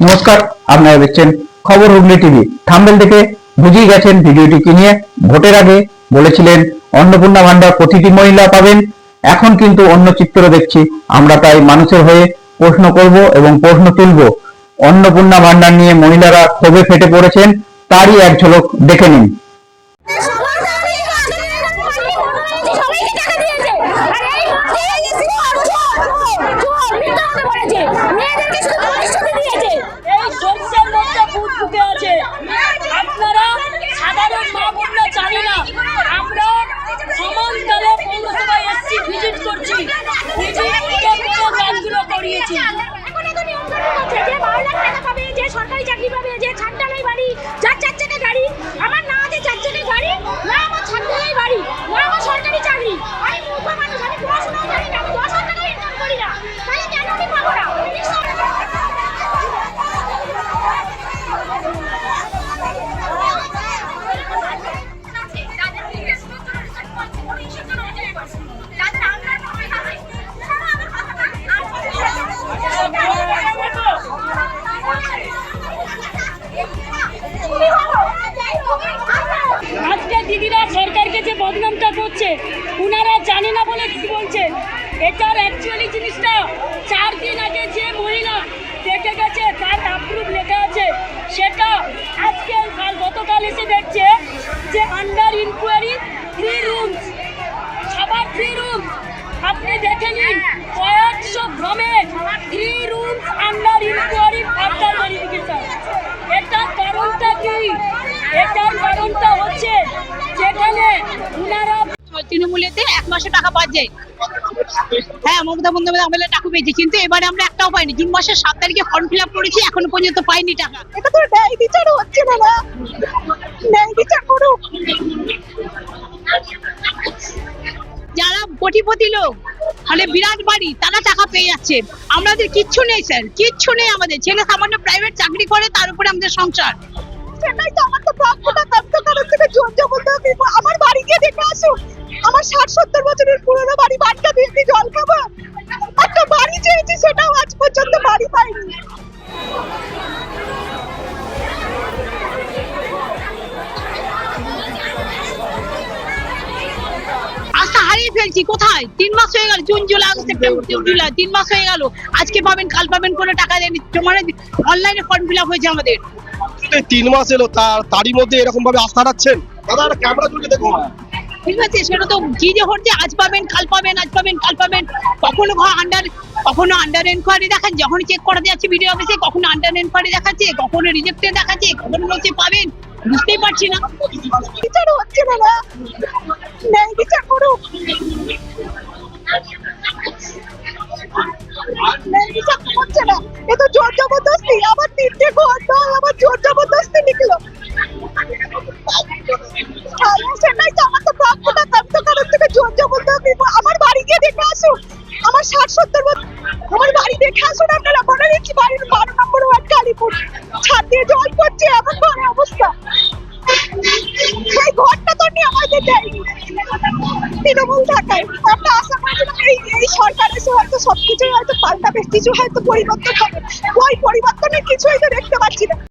নমস্কার, আপনারা দেখছেন খবর হুগলি টিভি। থাম্বনেল দেখে বুঝেই গেছেন ভিডিওটি কি নিয়ে। ভোটের আগে বলেছিলেন অন্নপূর্ণা ভান্ডার প্রতিটি মহিলা পাবেন, এখন কিন্তু অন্য চিত্র দেখছি আমরা। তাই মানুষের হয়ে প্রশ্ন করব এবং প্রশ্ন তুলব। অন্নপূর্ণা ভান্ডার নিয়ে মহিলারা ক্ষোভে ফেটে পড়েছেন, তারই এক ঝলক দেখে নিন। সরকারি চাকরি পাবে, যে ছাড়টালাই বাড়ি, যার 4 চাকা গাড়ি, আমার না আছে 4 চাকা গাড়ি, না আমার ছাড়টালাই বাড়ি, না আমার সরকারি চাকরি। আমি মূর্খ মানুষ, আমি পড়াশোনা করি না, আমি 10,000 টাকা ইনকাম করি না, তাহলে কেন আমি পাবো না? আজকে দিদিরা সরকারকে যে বদনামটা করছে, উনারা জানে না বলে কি বলছে। এটার অ্যাকচুয়ালি জিনিসটা 4 দিন আগে যে মহিলা দেখে গেছে, তার অ্যাপ্রুভ লেখা আছে, সেটা আজকে গতকাল এসে দেখছে যে আন্ডার ইনকোয়ারি 3 রুমস, সবার 3 রুমস। আপনি দেখে নিন, কয়েকশো গ্রামে 3 rooms under enquiry after verification. এটার কারণটা কি? এটার কারণটা হচ্ছে যেখানে উনারা তৃণমূলেতে 1 মাসে টাকা পাওয়া যায়। হ্যাঁ, মমতা বন্দ্যোপাধ্যায় আমলে টাকা পেয়েছি, কিন্তু এবারে আমরা একটাও পাইনি। জুন মাসের 7 তারিখে ফর্ম ফিল আপ করেছি, এখনো পর্যন্ত পাইনি টাকা। এটা তো ন্যায় বিচার হচ্ছে না, ন্যায় বিচার করুক। যারা কোটিপতি লোক, ফলে বিরাট বাড়ি, তারা টাকা পেয়ে যাচ্ছে। আমাদের কিচ্ছু নেই স্যার, কিচ্ছু নেই। আমাদের ছেলে সামান্য প্রাইভেট চাকরি করে, তার উপরে আমাদের সংসার। সেটাই তো, আমার তো প্রাপ্যটা কারণ থেকে জোর জবরদস্তি। আমার বাড়ি গিয়ে দেখে আসুন, আমার 60-70 বছরের পুরনো বাড়ি, বাড়িটা দিয়ে কি জল খাবো? একটা বাড়ি চেয়েছি, সেটাও আজ পর্যন্ত বাড়ি পাইনি। আস্থা হারিয়ে ফেলছি। কোথায়? 3 মাস হয়ে গেল, June July August September July 3 মাস হয়ে গেল। আজকে পাবেন, কাল পাবেন, কোনো টাকা দেয়নি। মানে অনলাইনে ফর্ম ফিল আপ হয়েছে আমাদের। 3 মাস এলো, তারই মধ্যে এরকম ভাবে আস্থা রাখছেন? দাদা একটা ক্যামেরা তুলে দেখুন। ঠিক আছে, সেটা তো কি যে হচ্ছে, আজ পাবেন, কাল পাবেন, আজ পাবেন, কাল পাবেন। কখনো আন্ডার এনকোয়ারি দেখাচ্ছে, যখন চেক করাতে যাচ্ছে ভিডিও অফিসে, কখনো আন্ডার এনকোয়ারি দেখাচ্ছে, কখনো রিজেক্টেড দেখাচ্ছে, কখনো হচ্ছে পাবেন। বুঝতেই পারছি না, বিচার হচ্ছে না, ন্যায় বিচার করুক। ন্যায় বিচার হচ্ছে না, এ তো জোর জবরদস্তি। আমার 3টে ঘর নয়, আমার জোর জবরদস্তি লিখলো। সেটাই তো, আমার তো প্রাপ্যটা কারণ থেকে জোর জবরদস্তি। আমার বাড়ি গিয়ে দেখে আসুন, আমার 60-70 বছর, আমার বাড়ি দেখে আসুন আপনারা। মনে রেখেছি, বাড়ির 12 নম্বর ওয়ার্ড, কালীপুর। ছাদ দিয়ে জল পড়ছে, এমন ঘরে অবস্থা। এই ঘরটা তো নিয়ে আমাদের দেয়নি তৃণমূল থাকায়। আমরা আশা করছিলাম এই সরকার এসে হয়তো সবকিছুই হয়তো পাল্টাবে, কিছু হয়তো পরিবর্তন হবে। ওই পরিবর্তনের কিছুই তো দেখতে পাচ্ছি না।